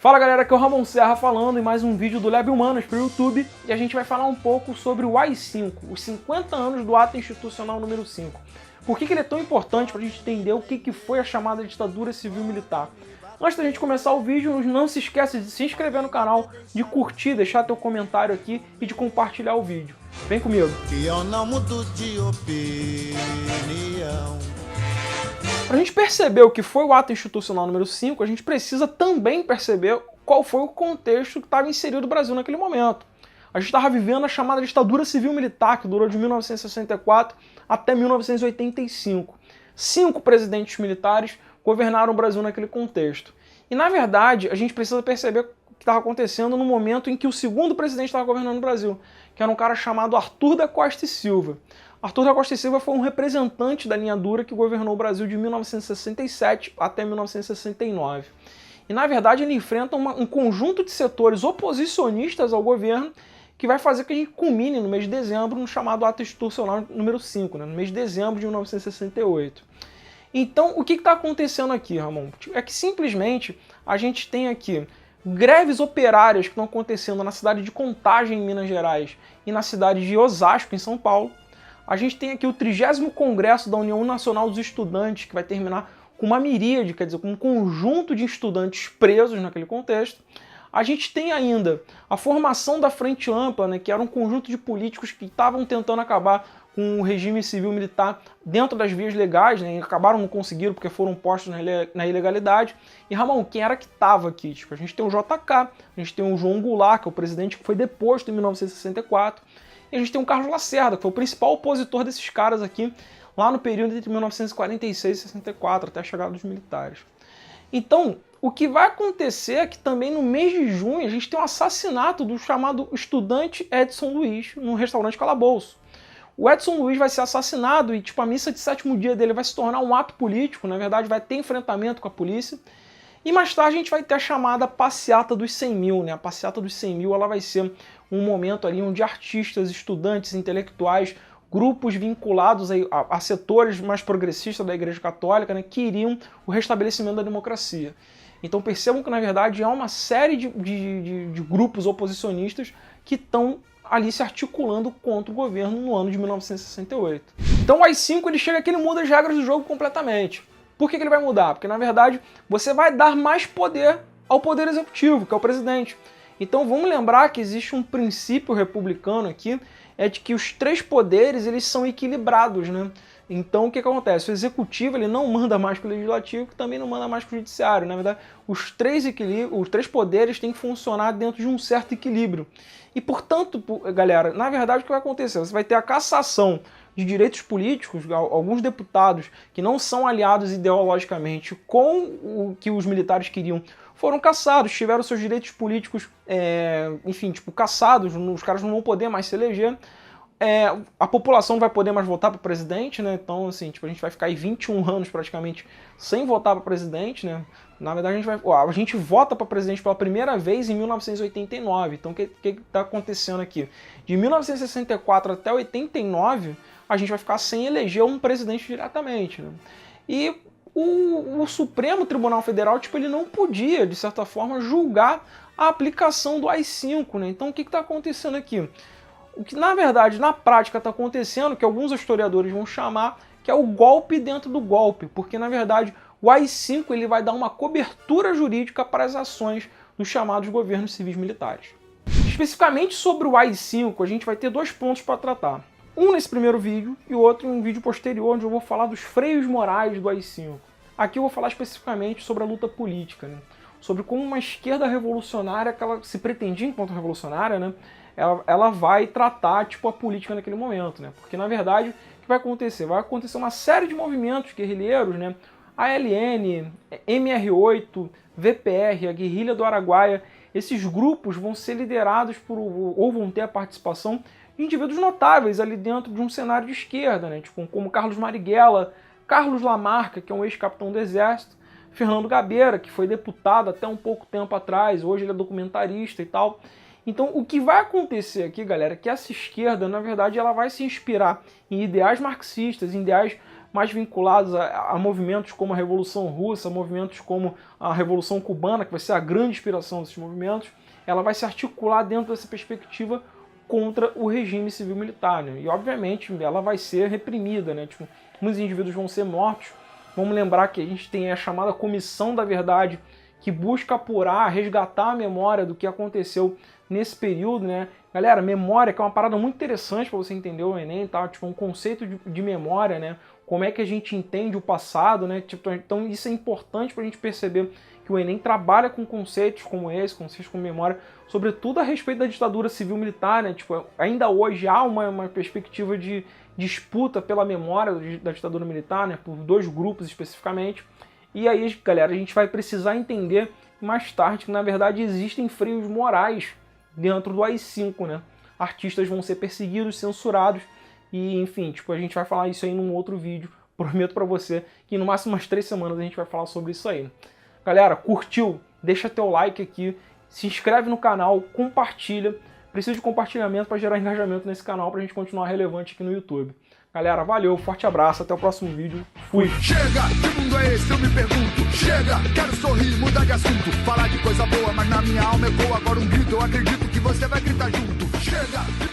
Fala galera, aqui é o Ramon Serra falando em mais um vídeo do Lab Humanos para o YouTube e a gente vai falar um pouco sobre o AI-5, os 50 anos do Ato Institucional número 5. Por que ele é tão importante para a gente entender o que foi a chamada ditadura civil-militar? Antes da gente começar o vídeo, não se esqueça de se inscrever no canal, de curtir, deixar teu comentário aqui e de compartilhar o vídeo. Vem comigo! Que eu não mudo de opinião. Para a gente perceber o que foi o Ato Institucional número 5, a gente precisa também perceber qual foi o contexto que estava inserido o Brasil naquele momento. A gente estava vivendo a chamada ditadura civil-militar, que durou de 1964 até 1985. 5 presidentes militares governaram o Brasil naquele contexto. E, na verdade, a gente precisa perceber o que estava acontecendo no momento em que o segundo presidente estava governando o Brasil, que era um cara chamado Arthur da Costa e Silva. Arthur da Costa e Silva foi um representante da linha dura que governou o Brasil de 1967 até 1969. E, na verdade, ele enfrenta um conjunto de setores oposicionistas ao governo que vai fazer que a gente culmine no mês de dezembro no chamado Ato Institucional número 5, no mês de dezembro de 1968. Então, o que está acontecendo aqui, Ramon? É que simplesmente a gente tem aqui greves operárias que estão acontecendo na cidade de Contagem, em Minas Gerais, e na cidade de Osasco, em São Paulo. A gente tem aqui o 30º Congresso da União Nacional dos Estudantes, que vai terminar com uma miríade, quer dizer, com um conjunto de estudantes presos naquele contexto. A gente tem ainda a formação da Frente Ampla, né, que era um conjunto de políticos que estavam tentando acabar com o regime civil-militar dentro das vias legais, né, e acabaram não conseguindo porque foram postos na ilegalidade. E, Ramon, quem era que estava aqui? Tipo, a gente tem o JK, a gente tem o João Goulart, que é o presidente que foi deposto em 1964, e a gente tem o Carlos Lacerda, que foi o principal opositor desses caras aqui, lá no período entre 1946 e 64, até a chegada dos militares. Então, o que vai acontecer é que também no mês de junho a gente tem um assassinato do chamado estudante Edson Luiz no restaurante Calabouço. O Edson Luiz vai ser assassinado e tipo, a missa de sétimo dia dele vai se tornar um ato político, na verdade vai ter enfrentamento com a polícia. E mais tarde a gente vai ter a chamada Passeata dos 100 mil, né? A Passeata dos 100 mil ela vai ser um momento ali onde artistas, estudantes, intelectuais, grupos vinculados a setores mais progressistas da Igreja Católica, né, queriam o restabelecimento da democracia. Então percebam que na verdade há uma série de grupos oposicionistas que estão ali se articulando contra o governo no ano de 1968. Então o AI-5 ele chega aqui e muda as regras do jogo completamente. Por que ele vai mudar? Porque, na verdade, você vai dar mais poder ao poder executivo, que é o presidente. Então, vamos lembrar que existe um princípio republicano aqui, é de que os 3 poderes eles são equilibrados, né? Então, o que acontece? O executivo ele não manda mais que o legislativo, que também não manda mais que o judiciário. Na verdade, os 3 poderes têm que funcionar dentro de um certo equilíbrio. E, portanto, galera, na verdade, o que vai acontecer? Você vai ter a cassação de direitos políticos, alguns deputados que não são aliados ideologicamente com o que os militares queriam, foram cassados, tiveram seus direitos políticos, enfim, tipo, cassados, os caras não vão poder mais se eleger. A população não vai poder mais votar para presidente, né? Então, assim, tipo, a gente vai ficar aí 21 anos praticamente sem votar para presidente, né? Na verdade, a gente vota para presidente pela primeira vez em 1989. Então, o que está acontecendo aqui? De 1964 até 89, a gente vai ficar sem eleger um presidente diretamente, né? E o Supremo Tribunal Federal, tipo, ele não podia, de certa forma, julgar a aplicação do AI-5, né? Então, o que está acontecendo aqui? O que, na verdade, na prática está acontecendo, que alguns historiadores vão chamar, que é o golpe dentro do golpe, porque, na verdade, o AI-5 ele vai dar uma cobertura jurídica para as ações dos chamados governos civis militares. Especificamente sobre o AI-5, a gente vai ter 2 pontos para tratar. Um nesse primeiro vídeo e o outro em um vídeo posterior, onde eu vou falar dos freios morais do AI-5. Aqui eu vou falar especificamente sobre a luta política, né? Sobre como uma esquerda revolucionária, que ela se pretendia enquanto revolucionária, né? Ela vai tratar tipo, a política naquele momento, né? Porque, na verdade, o que vai acontecer? Vai acontecer uma série de movimentos guerrilheiros, né? ALN, MR8, VPR, a Guerrilha do Araguaia, esses grupos vão ser liderados ou vão ter a participação de indivíduos notáveis ali dentro de um cenário de esquerda, né? Tipo, como Carlos Marighella, Carlos Lamarca, que é um ex-capitão do Exército, Fernando Gabeira, que foi deputado até um pouco tempo atrás, hoje ele é documentarista e tal. Então, o que vai acontecer aqui, galera, é que essa esquerda, na verdade, ela vai se inspirar em ideais marxistas, em ideais mais vinculados a movimentos como a Revolução Russa, movimentos como a Revolução Cubana, que vai ser a grande inspiração desses movimentos, ela vai se articular dentro dessa perspectiva contra o regime civil-militar, né? E obviamente ela vai ser reprimida, né? Tipo, muitos indivíduos vão ser mortos. Vamos lembrar que a gente tem a chamada Comissão da Verdade, que busca apurar, resgatar a memória do que aconteceu nesse período, né? Galera, memória que é uma parada muito interessante para você entender o Enem, tá? Tipo, um conceito de memória, né? Como é que a gente entende o passado, né? Tipo, então isso é importante para a gente perceber que o Enem trabalha com conceitos como esse, conceitos como memória, sobretudo a respeito da ditadura civil-militar, né? Tipo, ainda hoje há uma perspectiva de disputa pela memória da ditadura militar, né? Por dois grupos especificamente. E aí, galera, a gente vai precisar entender mais tarde que, na verdade, existem freios morais dentro do AI-5, né? Artistas vão ser perseguidos, censurados, e, enfim, tipo, a gente vai falar isso aí num outro vídeo. Prometo pra você que no máximo umas 3 semanas a gente vai falar sobre isso aí. Galera, curtiu? Deixa teu like aqui, se inscreve no canal, compartilha. Preciso de compartilhamento para gerar engajamento nesse canal pra gente continuar relevante aqui no YouTube. Galera, valeu, forte abraço, até o próximo vídeo. Fui! Chega, que mundo é esse? Eu me pergunto. Chega, quero sorrir, mudar de assunto. Falar de coisa boa, mas na minha alma ecoa agora um grito. Eu acredito que você vai gritar junto. Chega!